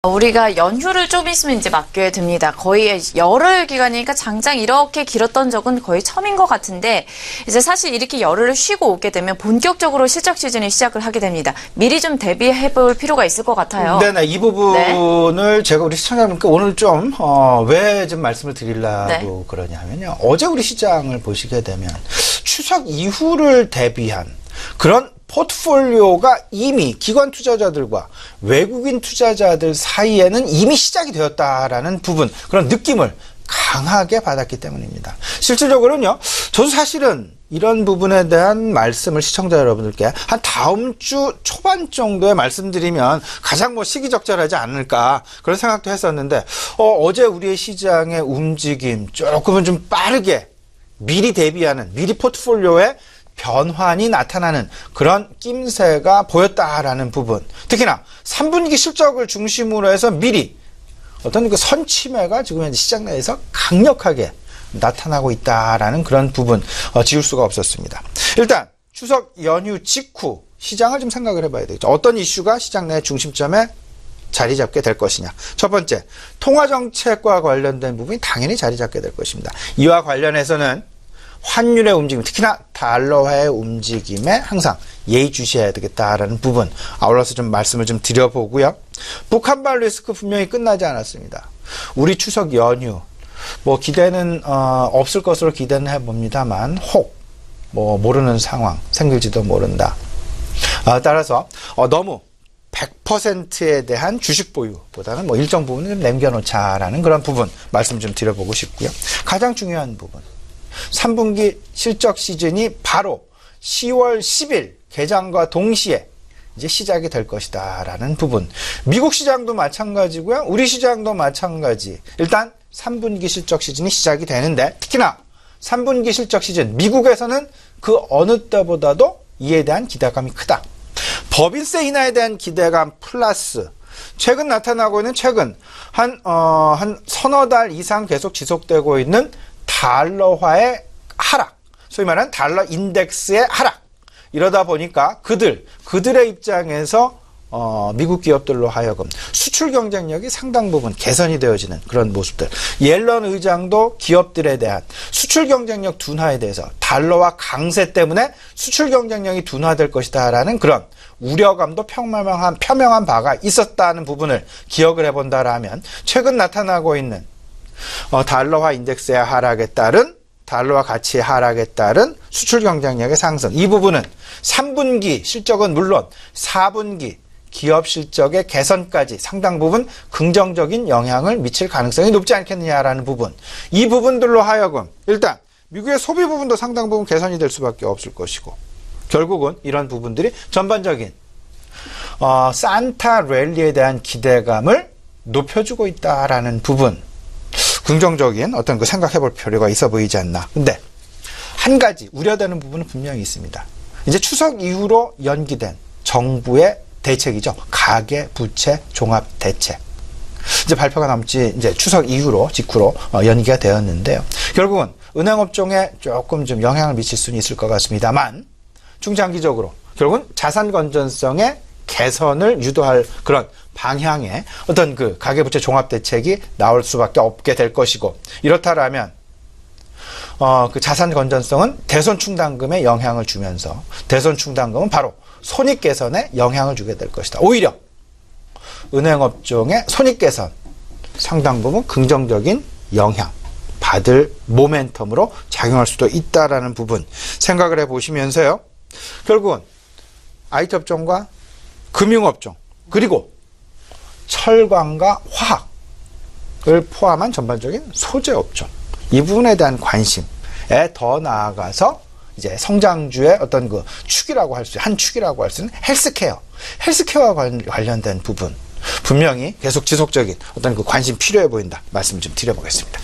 우리가 연휴를 좀 있으면 이제 맞게 됩니다. 거의 열흘 기간이니까 장장 이렇게 길었던 적은 거의 처음인 것 같은데 이제 사실 이렇게 열흘을 쉬고 오게 되면 본격적으로 실적 시즌이 시작을 하게 됩니다. 미리 좀 대비해 볼 필요가 있을 것 같아요. 네네. 이 부분을 제가 우리 시청자분께 오늘 좀, 왜 좀 말씀을 드리려고 그러냐면요. 어제 우리 시장을 보시게 되면 추석 이후를 대비한 그런 포트폴리오가 이미 기관 투자자들과 외국인 투자자들 사이에는 이미 시작이 되었다라는 부분, 그런 느낌을 강하게 받았기 때문입니다. 실질적으로는요, 저도 사실은 이런 부분에 대한 말씀을 시청자 여러분들께 한 다음 주 초반 정도에 말씀드리면 가장 시기적절하지 않을까 그런 생각도 했었는데, 어제 우리의 시장의 움직임 조금은 좀 빠르게 미리 대비하는, 미리 포트폴리오에 변환이 나타나는 그런 낌새가 보였다라는 부분. 특히나 3분기 실적을 중심으로 해서 미리 어떤 그 선침해가 지금 현재 시장 내에서 강력하게 나타나고 있다라는 그런 부분, 지울 수가 없었습니다. 일단 추석 연휴 직후 시장을 좀 생각을 해봐야 되겠죠. 어떤 이슈가 시장 내 중심점에 자리 잡게 될 것이냐. 첫 번째, 통화정책과 관련된 부분이 당연히 자리 잡게 될 것입니다. 이와 관련해서는 환율의 움직임, 특히나 달러화의 움직임에 항상 예의주시해야 되겠다라는 부분, 아울러서 좀 말씀을 좀 드려보고요. 북한발 리스크 분명히 끝나지 않았습니다. 우리 추석 연휴, 기대는 없을 것으로 기대는 해봅니다만 혹 모르는 상황 생길지도 모른다. 따라서 너무 100%에 대한 주식 보유보다는 일정 부분은 좀 남겨놓자라는 그런 부분 말씀 좀 드려보고 싶고요. 가장 중요한 부분, 3분기 실적 시즌이 바로 10월 10일 개장과 동시에 이제 시작이 될 것이다 라는 부분. 미국 시장도 마찬가지고요. 우리 시장도 마찬가지. 일단 3분기 실적 시즌이 시작이 되는데, 특히나 3분기 실적 시즌 미국에서는 그 어느 때보다도 이에 대한 기대감이 크다. 법인세 인하에 대한 기대감 플러스 최근 나타나고 있는, 최근 한 서너 달 이상 계속 지속되고 있는 달러화의 하락, 소위 말하는 달러 인덱스의 하락. 이러다 보니까 그들의 입장에서 미국 기업들로 하여금 수출 경쟁력이 상당 부분 개선이 되어지는 그런 모습들. 옐런 의장도 기업들에 대한 수출 경쟁력 둔화에 대해서 달러화 강세 때문에 수출 경쟁력이 둔화될 것이다라는 그런 우려감도 표명한 바가 있었다는 부분을 기억을 해본다라면, 최근 나타나고 있는 달러화 인덱스의 하락에 따른, 달러화 가치의 하락에 따른 수출 경쟁력의 상승, 이 부분은 3분기 실적은 물론 4분기 기업 실적의 개선까지 상당 부분 긍정적인 영향을 미칠 가능성이 높지 않겠느냐라는 부분, 이 부분들로 하여금 일단 미국의 소비 부분도 상당 부분 개선이 될 수밖에 없을 것이고, 결국은 이런 부분들이 전반적인 산타 랠리에 대한 기대감을 높여주고 있다라는 부분, 긍정적인 어떤 생각해 볼 필요가 있어 보이지 않나. 근데 한 가지 우려되는 부분은 분명히 있습니다. 이제 추석 이후로 연기된 정부의 대책이죠. 가계 부채 종합 대책. 이제 발표가 남지 이제 추석 이후로 직후로 연기가 되었는데요. 결국은 은행업종에 조금 좀 영향을 미칠 수는 있을 것 같습니다만, 중장기적으로 결국은 자산 건전성의 개선을 유도할 그런 방향의 어떤 그 가계부채 종합대책이 나올 수밖에 없게 될 것이고, 이렇다라면 그 자산 건전성은 대손 충당금에 영향을 주면서, 대손 충당금은 바로 손익 개선에 영향을 주게 될 것이다. 오히려 은행업종의 손익 개선 상당 부분 긍정적인 영향 받을 모멘텀으로 작용할 수도 있다라는 부분 생각을 해보시면서요. 결국은 IT 업종과 금융업종, 그리고 철강과 화학을 포함한 전반적인 소재업종, 이 부분에 대한 관심에 더 나아가서 이제 성장주의 어떤 그 축이라고 할 수, 한 축이라고 할 수 있는 헬스케어와 관련된 부분, 분명히 계속 지속적인 어떤 그 관심 필요해 보인다 말씀 좀 드려보겠습니다.